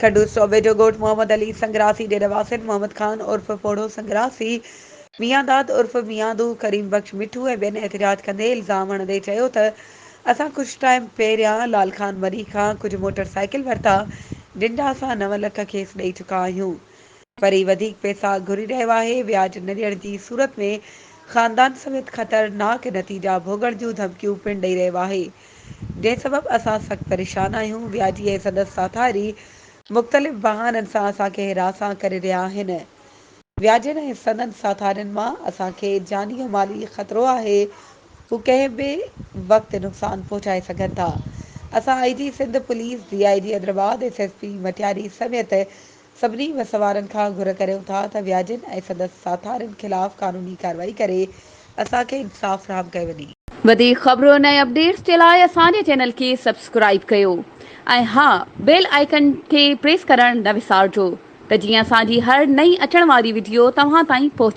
खडूर चौबे जो ॻोठ मोहम्मद अली संग्रासी जे नवासिन मोहम्मद खान उर्फ पोड़ो संग्रासी मियांदाद उर्फ मियांदू करीम बख्श मिठू ऐं ॿियनि एहतिजाज कंदे इल्ज़ाम हणंदे चयो त असां कुझु टाइम पहिरियां लाल खान मरी खां कुझु मोटरसाइकिल वरिता जिन जा असां 9 लख खेस ॾेई चुका आहियूं। वरी वधीक पैसा घुरी रहियो आहे। व्याज न ॾियण जी सूरत में ख़ानदान समेत ख़तरनाक नतीजा भोगण जूं धमकियूं पिणु ॾेई रहियो आहे, जंहिं सबबि असां सख़्तु परेशान आहियूं। व्याजी ऐं संदसि साथारी मुख़्तलिफ़ बहाननि सां असांखे हिरासां करे रहिया आहिनि। व्याजनि ऐं संदनि साथारियुनि मां असांखे जानी ऐं माली ख़तरो आहे। हू कंहिं बि वक़्तु नुक़सानु पहुचाए सघनि था। असां IG Sindh police, DIG Hyderabad, SSP Matiari समेत सभिनी वसवारनि खां घुर करियूं था त व्याजनि ऐं संदसि साथारियुनि ख़िलाफ़ कानूनी कार्रवाई करे असांखे इंसाफ़ फ़राहम कयो वञे। वधीक ख़बरुनि ऐं अपडेट्स जे लाइ असांजे चैनल खे सब्सक्राइब कयो ऐं हा, बेल आइकन खे प्रेस करणु न विसारिजो त जीअं असांजी हर नई अचण वारी वीडियो तव्हां ताईं पहुचे।